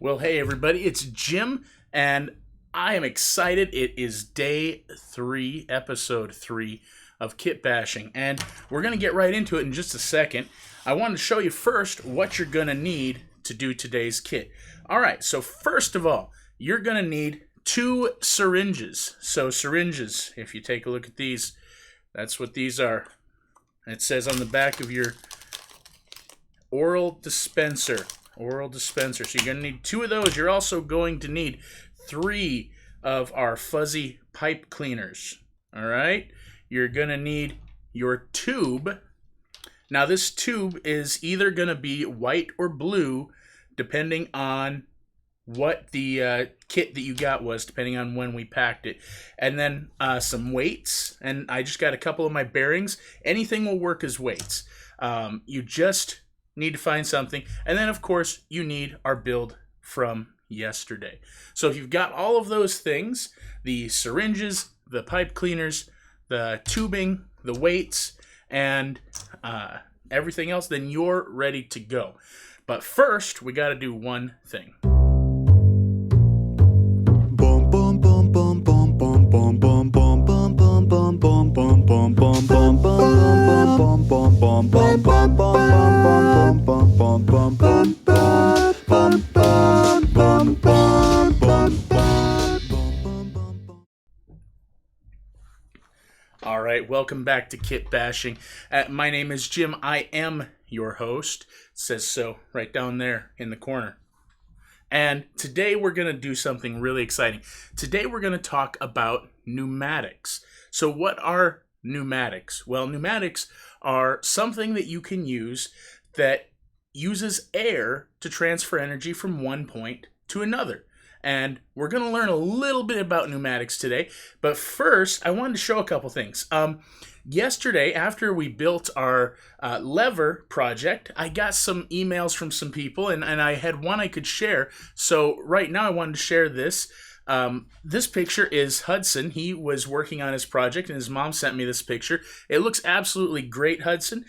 Well, hey everybody, it's Jim, and I am excited. It is day 3, episode 3 of Kitbashing, and we're going to get right into it in just a second. I want to show you first what you're going to need to do today's kit. Alright, so first of all, you're going to need 2 syringes. So syringes, if you take a look at these, that's what these are. It says on the back of your oral dispenser. So you're going to need 2 of those. You're also going to need 3 of our fuzzy pipe cleaners. All right? You're going to need your tube. Now this tube is either going to be white or blue depending on what the kit that you got was, depending on when we packed it. And then some weights, and I just got a couple of my bearings. Anything will work as weights. You just need to find something. And then, of course, you need our build from yesterday. So if you've got all of those things, the syringes, the pipe cleaners, the tubing, the weights, and everything else, then you're ready to go. But first, we got to do one thing. All right, welcome back to Kitbashing. My name is Jim. I am your host. It says so right down there in the corner. And today we're going to do something really exciting. Today we're going to talk about pneumatics. So what are pneumatics? Well, pneumatics are something that you can use that uses air to transfer energy from one point to another. And we're going to learn a little bit about pneumatics today. But first, I wanted to show a couple things. Yesterday, after we built our lever project, I got some emails from some people, and I had one I could share. So right now I wanted to share this. This picture is Hudson. He was working on his project, and his mom sent me this picture. It looks absolutely great, Hudson.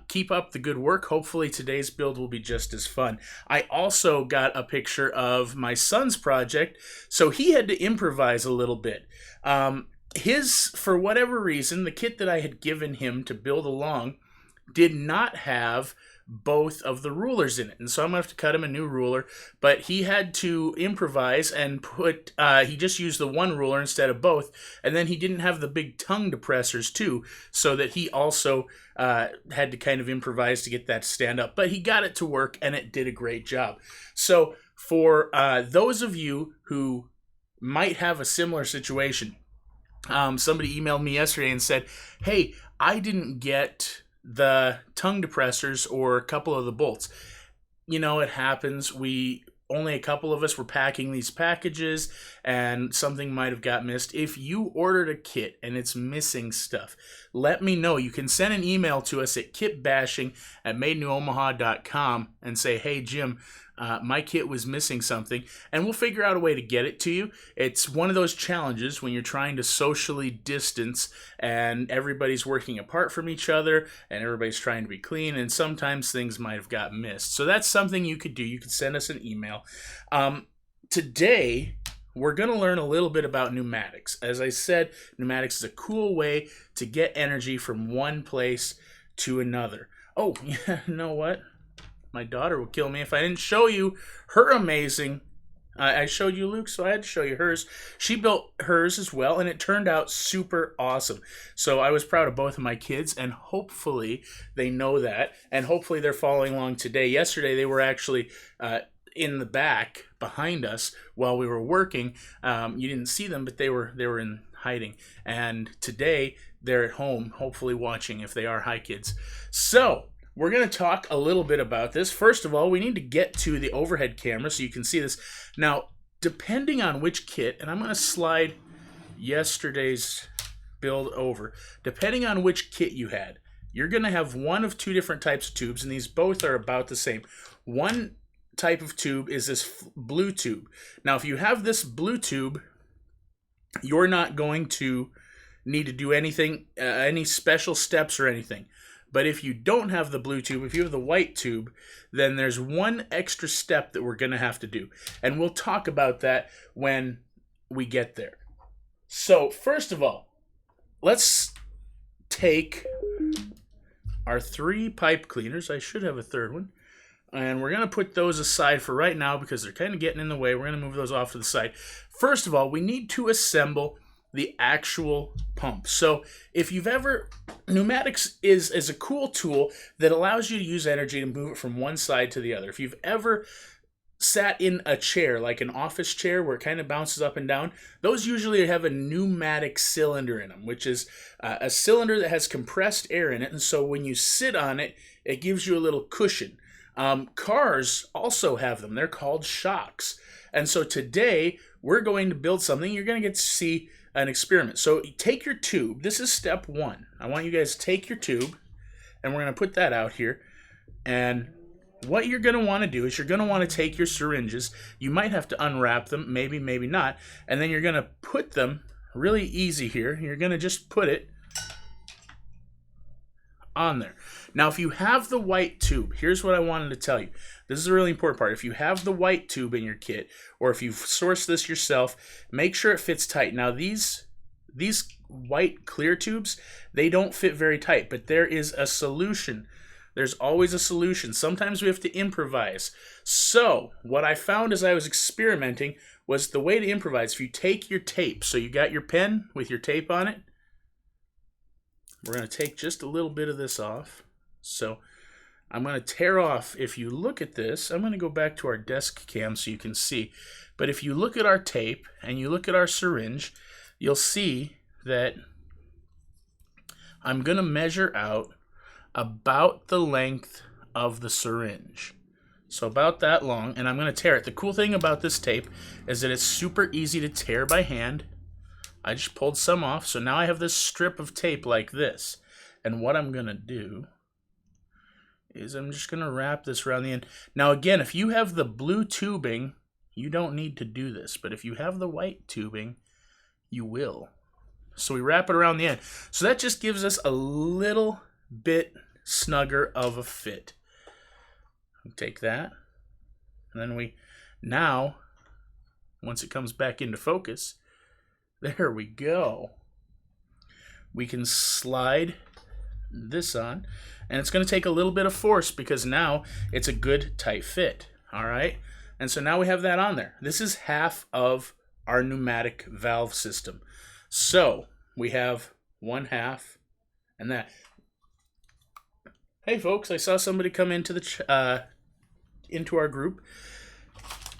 Keep up the good work. Hopefully today's build will be just as fun. I also got a picture of my son's project, so he had to improvise a little bit. For whatever reason, the kit that I had given him to build along did not have both of the rulers in it. And so I'm going to have to cut him a new ruler. But he had to improvise and he just used the one ruler instead of both. And then he didn't have the big tongue depressors too, so that he also had to kind of improvise to get that to stand up. But he got it to work, and it did a great job. So for those of you who might have a similar situation, somebody emailed me yesterday and said, hey, I didn't get the tongue depressors or a couple of the bolts. You know, it happens. Only a couple of us were packing these packages, and something might have got missed. If you ordered a kit and it's missing stuff, let me know. You can send an email to us at kitbashing@madenewOmaha.com and say, hey, Jim, my kit was missing something, and we'll figure out a way to get it to you. It's one of those challenges when you're trying to socially distance and everybody's working apart from each other and everybody's trying to be clean, and sometimes things might have got missed. So that's something you could do. You could send us an email. Today, we're going to learn a little bit about pneumatics. As I said, pneumatics is a cool way to get energy from one place to another. Oh, you know what? My daughter will kill me if I didn't show you her amazing. I showed you Luke, so I had to show you hers. She built hers as well, and it turned out super awesome. So I was proud of both of my kids, and hopefully they know that, and hopefully they're following along today. Yesterday they were actually in the back behind us while we were working. You didn't see them, but they were in hiding. And today they're at home, hopefully watching if they are. Hi, kids. So we're going to talk a little bit about this. First of all, we need to get to the overhead camera so you can see this. Now, depending on which kit, and I'm going to slide yesterday's build over, depending on which kit you had, you're going to have one of 2 different types of tubes, and these both are about the same. One type of tube is this blue tube. Now, if you have this blue tube, you're not going to need to do anything, any special steps or anything. But if you don't have the blue tube, if you have the white tube, then there's one extra step that we're going to have to do. And we'll talk about that when we get there. So first of all, let's take our 3 pipe cleaners. I should have a third one. And we're going to put those aside for right now because they're kind of getting in the way. We're going to move those off to the side. First of all, we need to assemble the actual pump. So if you've ever, pneumatics is a cool tool that allows you to use energy to move it from one side to the other. If you've ever sat in a chair, like an office chair where it kind of bounces up and down, those usually have a pneumatic cylinder in them, which is a cylinder that has compressed air in it. And so when you sit on it, it gives you a little cushion. Cars also have them. They're called shocks. And so today we're going to build something. You're going to get to see an experiment. So take your tube. This is step 1. I want you guys to take your tube, and we're going to put that out here. And what you're going to want to do is you're going to want to take your syringes. You might have to unwrap them, maybe not. And then you're going to put them really easy here. You're going to just put it on there. Now, if you have the white tube, here's what I wanted to tell you. This is a really important part. If you have the white tube in your kit, or if you've sourced this yourself, make sure it fits tight. Now, these white clear tubes, they don't fit very tight, but there is a solution. There's always a solution. Sometimes we have to improvise. So what I found as I was experimenting was the way to improvise. If you take your tape, so you got your pen with your tape on it, we're going to take just a little bit of this off. So I'm going to tear off, if you look at this, I'm going to go back to our desk cam so you can see. But if you look at our tape and you look at our syringe, you'll see that I'm going to measure out about the length of the syringe. So about that long, and I'm going to tear it. The cool thing about this tape is that it's super easy to tear by hand. I just pulled some off, so now I have this strip of tape like this. And what I'm going to do is I'm just going to wrap this around the end. Now again, if you have the blue tubing, you don't need to do this. But if you have the white tubing, you will. So we wrap it around the end. So that just gives us a little bit snugger of a fit. Take that, and then now, once it comes back into focus, there we go. We can slide this on, and it's going to take a little bit of force because now it's a good tight fit. All right, and so now we have that on there. This is half of our pneumatic valve system. So we have 1/2, and that. Hey folks, I saw somebody come into the into our group.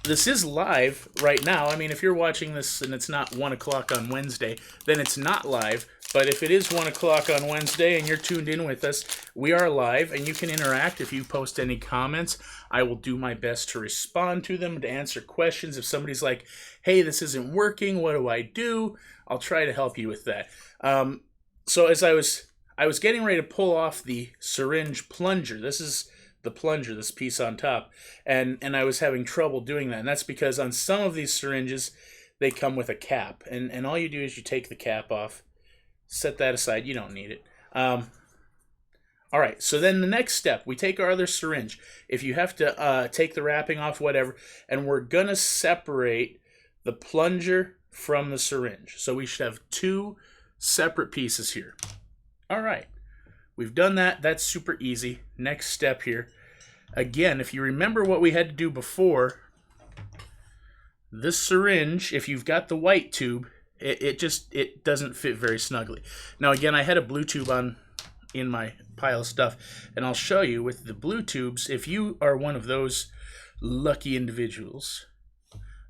This is live right now. I mean, if you're watching this and it's not 1 o'clock on Wednesday, then it's not live. But if it is 1 o'clock on Wednesday and you're tuned in with us, we are live and you can interact. If you post any comments, I will do my best to respond to them, to answer questions. If somebody's like, hey, this isn't working, what do I do? I'll try to help you with that. So as I was getting ready to pull off the syringe plunger. This is the plunger, this piece on top. And I was having trouble doing that. And that's because on some of these syringes, they come with a cap. And all you do is you take the cap off, set that aside. You don't need it. All right, so then the next step, we take our other syringe. If you have to take the wrapping off, whatever, and we're going to separate the plunger from the syringe. So we should have 2 separate pieces here. All right, we've done that. That's super easy. Next step here. Again, if you remember what we had to do before, this syringe, if you've got the white tube, it doesn't fit very snugly. Now again, I had a blue tube on in my pile of stuff, and I'll show you with the blue tubes, if you are one of those lucky individuals,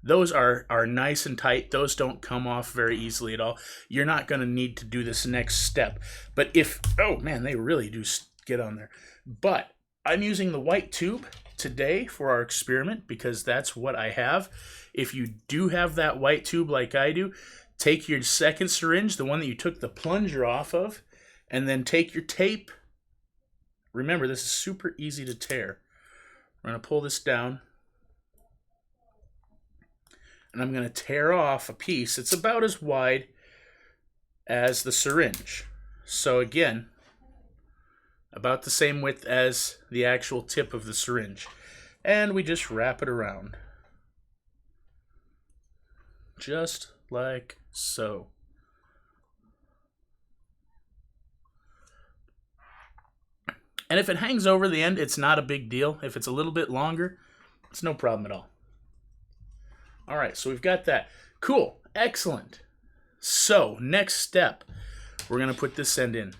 those are nice and tight. Those don't come off very easily at all. You're not going to need to do this next step. But if, oh man, they really do get on there. But I'm using the white tube today for our experiment because that's what I have. If you do have that white tube like I do, take your second syringe, the one that you took the plunger off of, and then take your tape. Remember, this is super easy to tear. We're going to pull this down. And I'm going to tear off a piece. It's about as wide as the syringe. So again, about the same width as the actual tip of the syringe. And we just wrap it around. Just like so. And if it hangs over the end, it's not a big deal. If it's a little bit longer, it's no problem at all. All right, so we've got that. Cool, excellent. So next step, we're going to put this end in.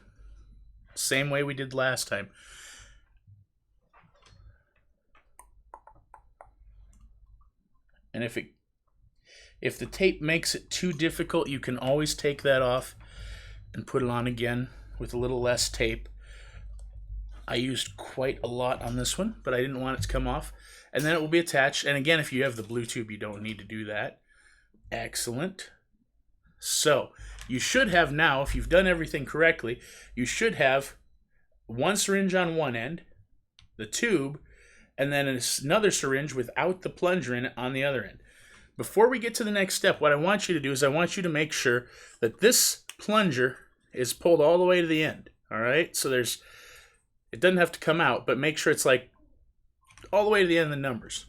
Same way we did last time. And if the tape makes it too difficult, you can always take that off and put it on again with a little less tape. I used quite a lot on this one, but I didn't want it to come off. And then it will be attached. And again, if you have the blue tube, you don't need to do that. Excellent. So you should have now, if you've done everything correctly, you should have one syringe on one end, the tube, and then another syringe without the plunger in it on the other end. Before we get to the next step, what I want you to do is I want you to make sure that this plunger is pulled all the way to the end. All right? So it doesn't have to come out, but make sure it's like all the way to the end of the numbers.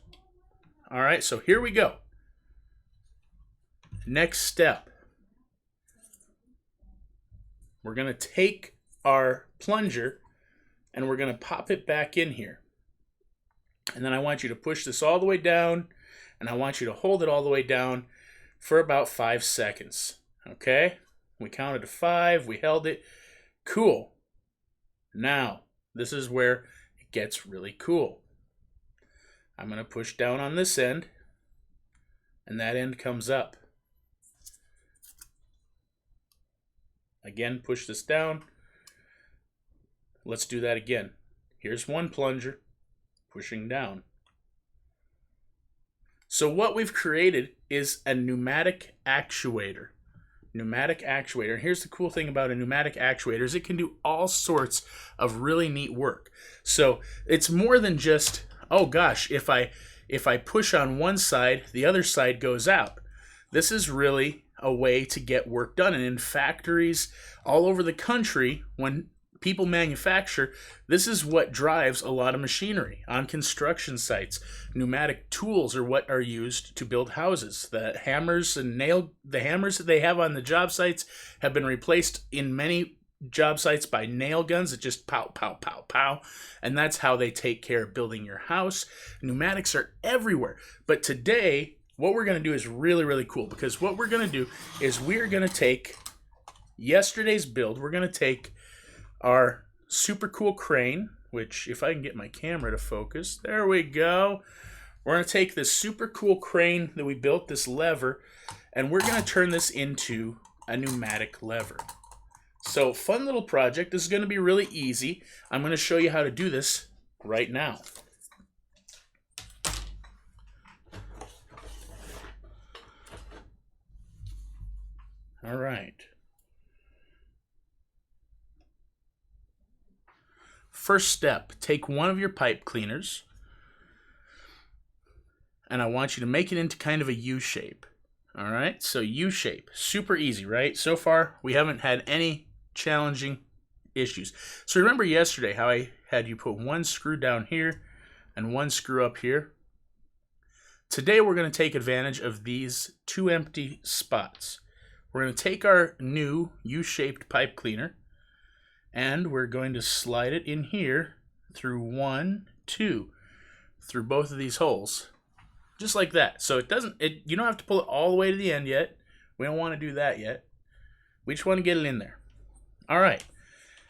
All right, so here we go. Next step. We're going to take our plunger and we're going to pop it back in here. And then I want you to push this all the way down, and I want you to hold it all the way down for about 5 seconds. Okay? We counted to 5, we held it. Cool. Now, this is where it gets really cool. I'm going to push down on this end, and that end comes up. Again, push this down. Let's do that again. Here's one plunger, pushing down. So what we've created is a pneumatic actuator. Pneumatic actuator. And here's the cool thing about a pneumatic actuator is it can do all sorts of really neat work. So it's more than just, oh gosh, if I push on one side, the other side goes out. This is really a way to get work done. And in factories all over the country, when people manufacture, this is what drives a lot of machinery. On construction sites, pneumatic tools are what are used to build houses. The hammers that they have on the job sites have been replaced in many job sites by nail guns that just pow, pow, pow, pow. And that's how they take care of building your house. Pneumatics are everywhere. But today, what we're going to do is really, really cool, because what we're going to do is we're going to take yesterday's build. We're going to take our super cool crane, which if I can get my camera to focus, there we go. We're going to take this super cool crane that we built, this lever, and we're going to turn this into a pneumatic lever. So fun little project. This is going to be really easy. I'm going to show you how to do this right now. All right. First step, take one of your pipe cleaners, and I want you to make it into kind of a U shape. All right, so U shape, super easy, right? So far, we haven't had any challenging issues. So remember yesterday how I had you put one screw down here and one screw up here? Today, we're going to take advantage of these two empty spots. We're going to take our new U-shaped pipe cleaner, and we're going to slide it in here through 1, 2, through both of these holes, just like that. So you don't have to pull it all the way to the end yet. We don't want to do that yet. We just want to get it in there. All right.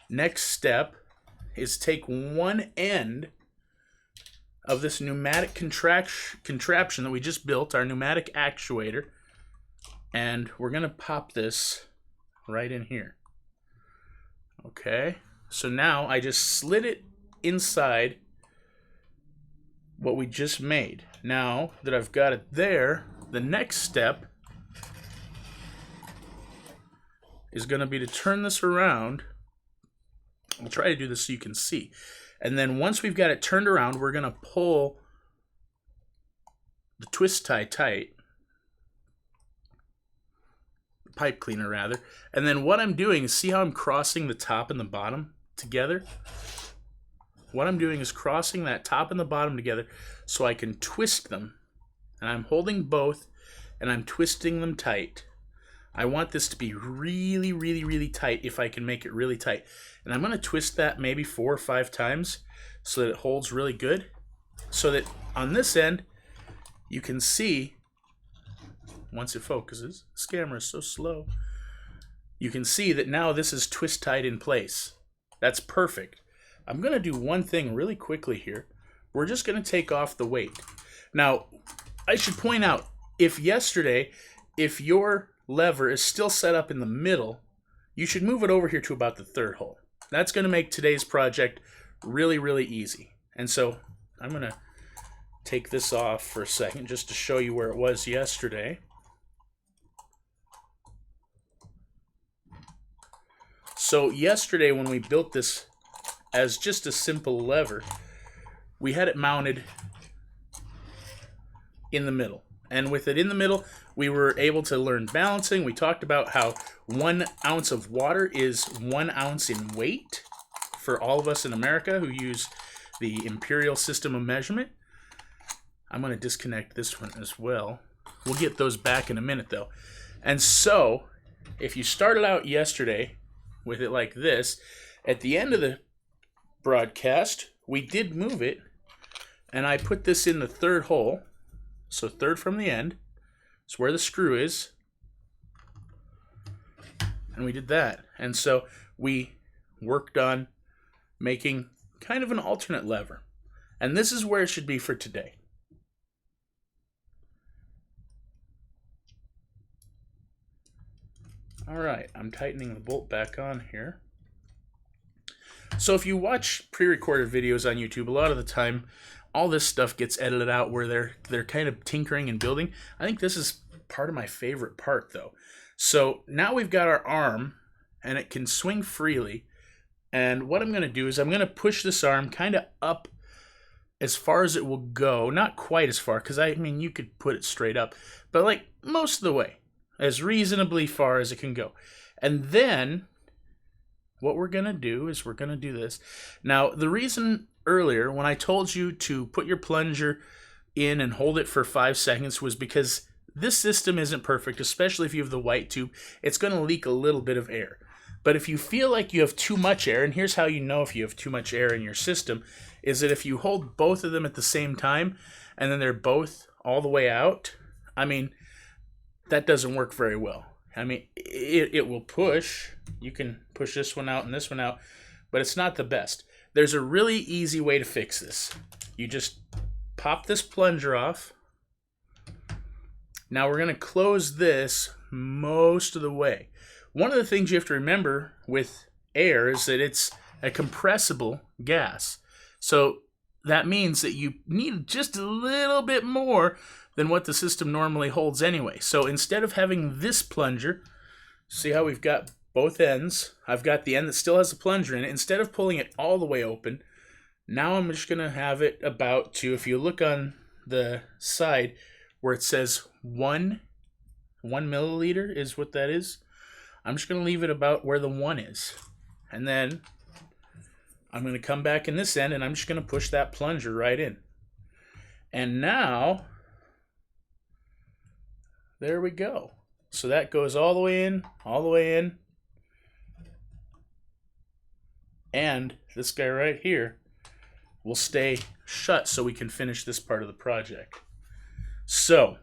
Next step is take one end of this pneumatic contraption that we just built, our pneumatic actuator, and we're going to pop this right in here. Okay, so now I just slid it inside what we just made. Now that I've got it there, the next step is going to be to turn this around. I'll try to do this so you can see. And then once we've got it turned around, we're going to pull the twist tie tight. Pipe cleaner rather. And then what I'm doing is, see how I'm crossing the top and the bottom together? what I'm doing is crossing that top and the bottom together so I can twist them. And I'm holding both and I'm twisting them tight. I want this to be really, really, really tight if I can make it really tight. And I'm going to twist that maybe 4 or 5 times so that it holds really good. So that on this end, you can see, once it focuses, this camera is so slow, you can see that now this is twist tied in place. That's perfect. I'm going to do one thing really quickly here. We're just going to take off the weight. Now, I should point out, if your lever is still set up in the middle, you should move it over here to about the 3rd hole. That's going to make today's project really, really easy. And so I'm going to take this off for a second just to show you where it was yesterday. So yesterday when we built this as just a simple lever, we had it mounted in the middle. And with it in the middle, we were able to learn balancing. We talked about how 1 ounce of water is 1 ounce in weight for all of us in America who use the imperial system of measurement. I'm going to disconnect this one as well. We'll get those back in a minute though. And so, if you started out yesterday with it like this, at the end of the broadcast, we did move it, and I put this in the 3rd hole. So 3rd from the end. It's where the screw is. And we did that. And so we worked on making kind of an alternate lever. And this is where it should be for today. Alright, I'm tightening the bolt back on here. So if you watch pre-recorded videos on YouTube, a lot of the time all this stuff gets edited out where they're kind of tinkering and building. I think this is part of my favorite part though. So now we've got our arm and it can swing freely. And what I'm going to do is I'm going to push this arm kind of up as far as it will go. Not quite as far, because I mean you could put it straight up, but like most of the way, as reasonably far as it can go. And then what we're going to do is we're going to do this. Now the reason earlier when I told you to put your plunger in and hold it for 5 seconds was because this system isn't perfect, especially if you have the white tube. It's going to leak a little bit of air. But if you feel like you have too much air, and here's how you know if you have too much air in your system, is that if you hold both of them at the same time and then they're both all the way out, I mean, that doesn't work very well. I mean, it will push. You can push this one out and this one out, but it's not the best. There's a really easy way to fix this. You just pop this plunger off. Now we're going to close this most of the way. One of the things you have to remember with air is that it's a compressible gas. So that means that you need just a little bit more than what the system normally holds anyway. So instead of having this plunger, see how we've got both ends. I've got the end that still has a plunger in it. Instead of pulling it all the way open, now I'm just going to have it about to, if you look on the side where it says 1 milliliter is what that is, I'm just going to leave it about where the 1 is. And then I'm going to come back in this end and I'm just going to push that plunger right in. And now, there we go. So that goes all the way in, all the way in. And this guy right here will stay shut so we can finish this part of the project. So,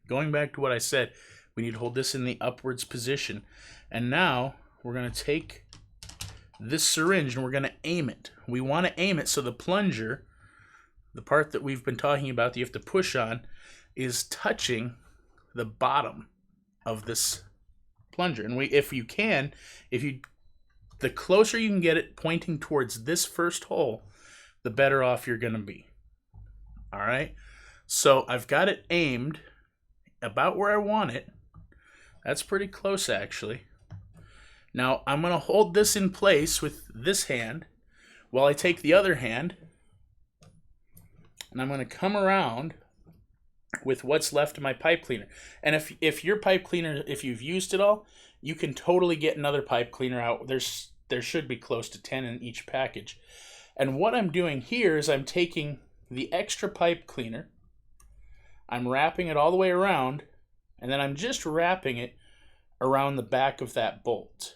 going back to what I said, we need to hold this in the upwards position. And now we're going to take this syringe and we're going to aim it. We want to aim it so the plunger, the part that we've been talking about that you have to push on, is touching the bottom of this plunger. And the closer you can get it pointing towards this first hole, the better off you're going to be. All right. So I've got it aimed about where I want it. That's pretty close, actually. Now I'm going to hold this in place with this hand while I take the other hand, and I'm going to come around with what's left of my pipe cleaner. And if your pipe cleaner, if you've used it all, you can totally get another pipe cleaner out. There's there should be close to 10 in each package. And what I'm doing here is I'm taking the extra pipe cleaner, I'm wrapping it all the way around, and then I'm just wrapping it around the back of that bolt.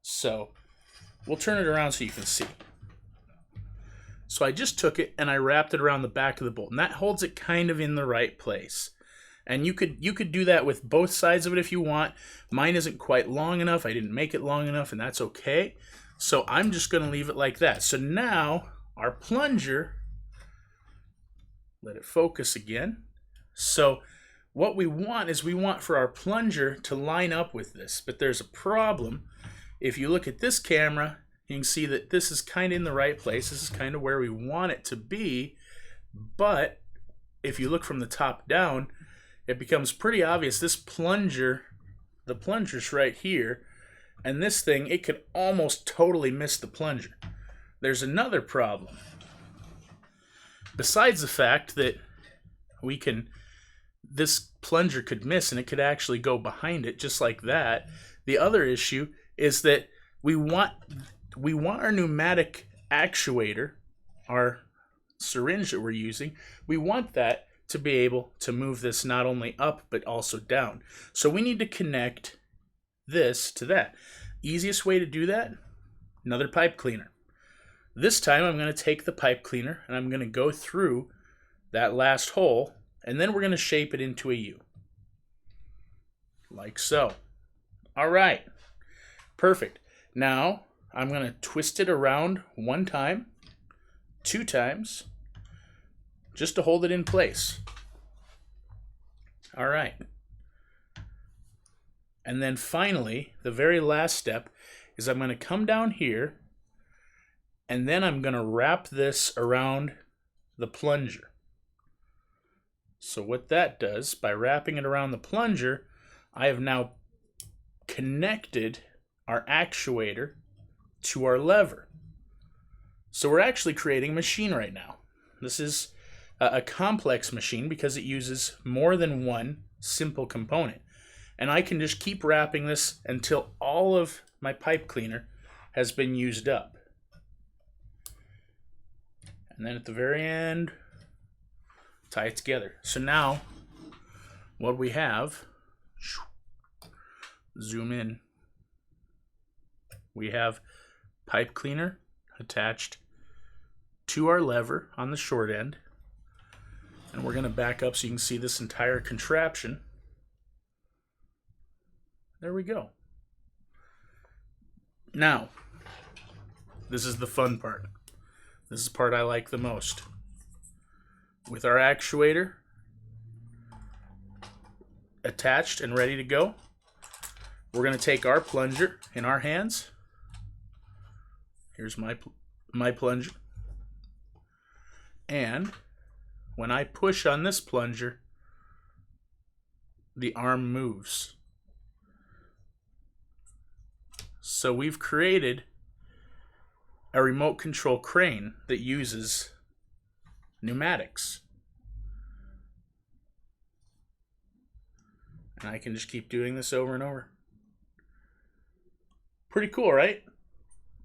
So we'll turn it around so you can see. So I just took it and I wrapped it around the back of the bolt, and that holds it kind of in the right place. And you could do that with both sides of it if you want. Mine isn't quite long enough. I didn't make it long enough, and that's okay. So I'm just going to leave it like that. So now our plunger, let it focus again. So what we want is we want for our plunger to line up with this, but there's a problem. If you look at this camera, you can see that this is kind of in the right place. This is kind of where we want it to be, but if you look from the top down, it becomes pretty obvious this plunger, the plunger's right here, and this thing, it could almost totally miss the plunger. There's another problem. Besides the fact that this plunger could miss and it could actually go behind it just like that, the other issue is that we want our pneumatic actuator, our syringe that we're using, we want that to be able to move this not only up but also down. So we need to connect this to that. Easiest way to do that, another pipe cleaner. This time I'm going to take the pipe cleaner and I'm going to go through that last hole, and then we're going to shape it into a U. Like so. All right. Perfect. Now I'm going to twist it around 1 time, 2 times, just to hold it in place. All right. And then finally, the very last step is I'm going to come down here, and then I'm going to wrap this around the plunger. So what that does, by wrapping it around the plunger, I have now connected our actuator to our lever. So we're actually creating a machine right now. This is a complex machine because it uses more than one simple component. And I can just keep wrapping this until all of my pipe cleaner has been used up. And then at the very end, tie it together. So now, what we have, zoom in, we have pipe cleaner attached to our lever on the short end. And we're going to back up so you can see this entire contraption. There we go. Now, this is the fun part. This is the part I like the most. With our actuator attached and ready to go, we're going to take our plunger in our hands. Here's my plunger. And when I push on this plunger, the arm moves. So we've created a remote control crane that uses pneumatics. And I can just keep doing this over and over. Pretty cool, right?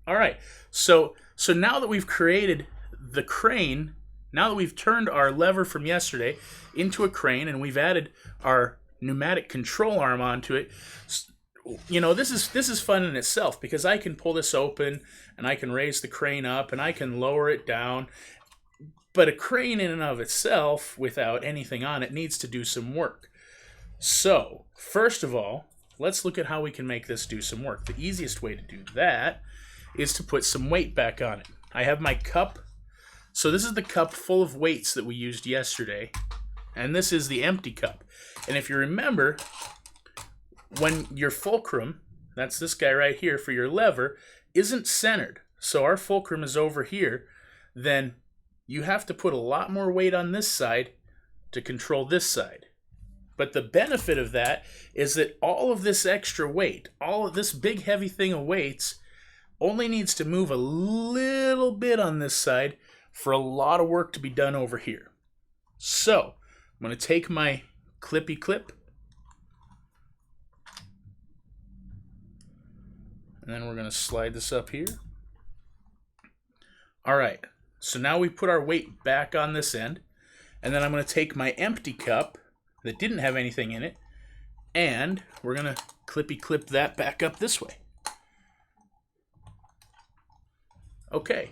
All right. So now that we've created the crane, now that we've turned our lever from yesterday into a crane and we've added our pneumatic control arm onto it, you know, this is fun in itself because I can pull this open and I can raise the crane up and I can lower it down. But a crane in and of itself, without anything on it, needs to do some work. So, first of all, let's look at how we can make this do some work. The easiest way to do that is to put some weight back on it. I have my cup. So this is the cup full of weights that we used yesterday. And this is the empty cup. And if you remember, when your fulcrum, that's this guy right here for your lever, isn't centered, so our fulcrum is over here, then you have to put a lot more weight on this side to control this side. But the benefit of that is that all of this extra weight, all of this big heavy thing of weights, only needs to move a little bit on this side for a lot of work to be done over here. So I'm going to take my clippy clip. And then we're going to slide this up here. All right, so now we put our weight back on this end. And then I'm going to take my empty cup that didn't have anything in it, and we're going to clippy clip that back up this way. Okay,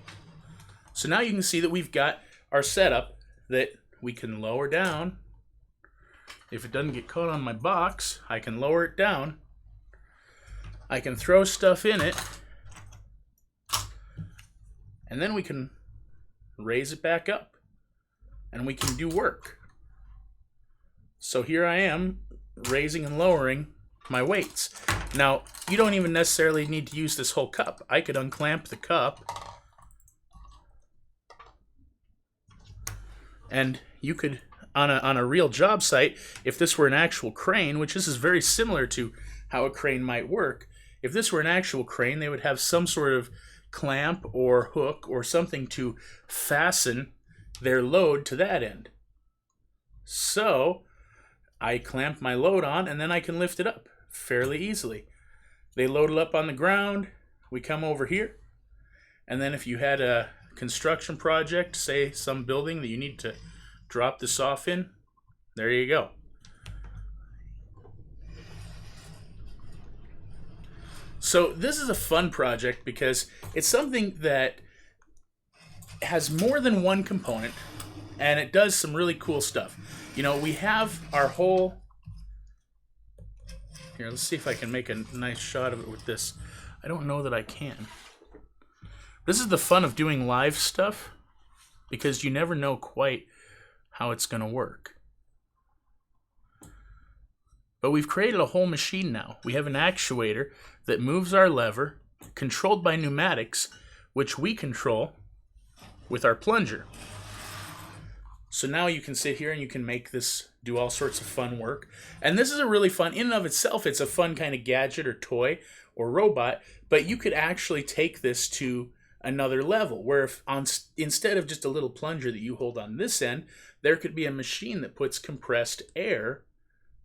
so now you can see that we've got our setup that we can lower down. If it doesn't get caught on my box, I can lower it down. I can throw stuff in it, and then we can raise it back up, and we can do work. So here I am raising and lowering my weights. Now, you don't even necessarily need to use this whole cup. I could unclamp the cup, and you could, on a real job site, if this were an actual crane, which this is very similar to how a crane might work, if this were an actual crane, they would have some sort of clamp or hook or something to fasten their load to that end. So I clamp my load on, and then I can lift it up fairly easily. They load it up on the ground. We come over here, and then if you had a construction project, say some building that you need to drop this off in, there you go. So this is a fun project because it's something that has more than one component, and it does some really cool stuff. You know, we have our whole... Here, let's see if I can make a nice shot of it with this. I don't know that I can. This is the fun of doing live stuff, because you never know quite how it's going to work. But we've created a whole machine now. We have an actuator that moves our lever, controlled by pneumatics, which we control with our plunger. So now you can sit here and you can make this do all sorts of fun work. And this is a really fun, in and of itself, it's a fun kind of gadget or toy or robot, but you could actually take this to another level, where if instead of just a little plunger that you hold on this end, there could be a machine that puts compressed air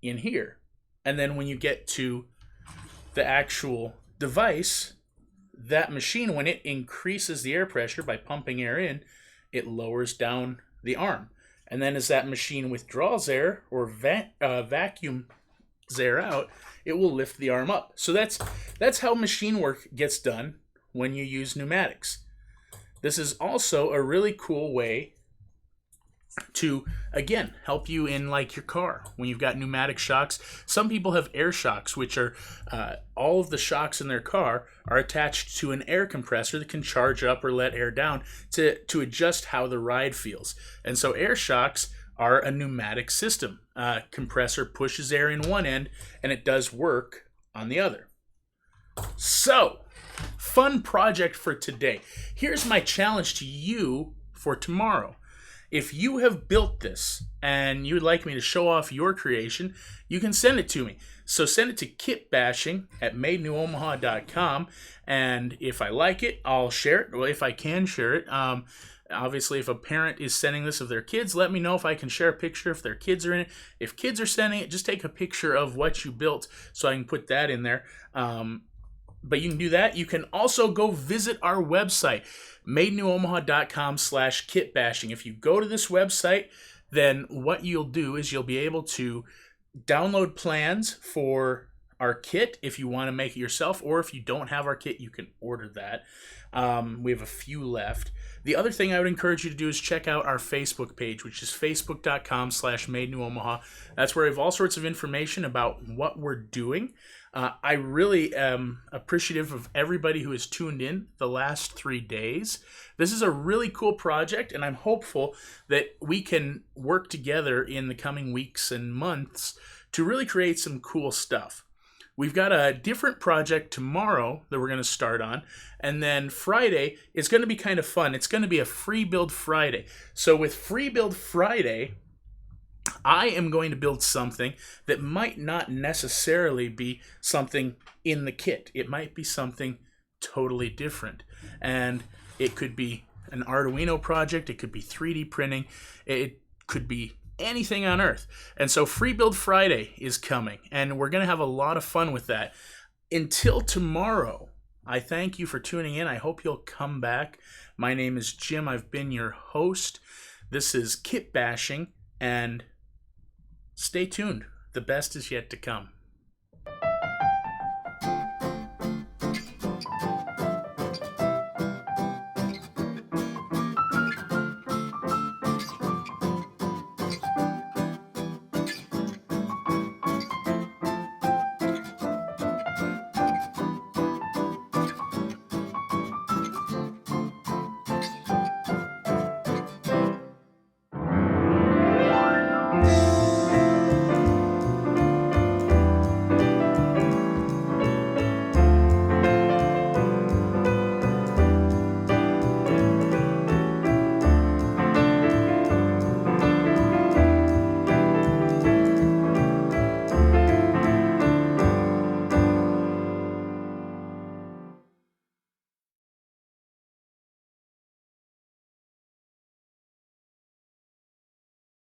in here. And then when you get to the actual device, that machine, when it increases the air pressure by pumping air in, it lowers down the arm. And then as that machine withdraws air or vacuums air out, it will lift the arm up. So that's how machine work gets done when you use pneumatics. This is also a really cool way to, again, help you in like your car when you've got pneumatic shocks. Some people have air shocks, which are all of the shocks in their car are attached to an air compressor that can charge up or let air down to adjust how the ride feels. And so air shocks are a pneumatic system. Compressor pushes air in one end and it does work on the other. So, fun project for today. Here's my challenge to you for tomorrow. If you have built this and you would like me to show off your creation, you can send it to me. So send it to kitbashing@madenewOmaha.com, and if I like it, I'll share it. Well, if I can share it. Obviously, if a parent is sending this of their kids, let me know if I can share a picture if their kids are in it. If kids are sending it, just take a picture of what you built so I can put that in there. But you can do that. You can also go visit our website, madenewOmaha.com/kitbashing. If you go to this website, then what you'll do is you'll be able to download plans for our kit if you want to make it yourself, or if you don't have our kit, you can order that. We have a few left. The other thing I would encourage you to do is check out our Facebook page, which is facebook.com/madenewOmaha. That's where I have all sorts of information about what we're doing. I really am appreciative of everybody who has tuned in the last 3 days. This is a really cool project, and I'm hopeful that we can work together in the coming weeks and months to really create some cool stuff. We've got a different project tomorrow that we're going to start on, and then Friday is going to be kind of fun. It's going to be a free build Friday. So with free build Friday, I am going to build something that might not necessarily be something in the kit. It might be something totally different. And it could be an Arduino project. It could be 3D printing. It could be anything on earth. And so Free Build Friday is coming, and we're going to have a lot of fun with that. Until tomorrow, I thank you for tuning in. I hope you'll come back. My name is Jim. I've been your host. This is Kitbashing, and stay tuned. The best is yet to come.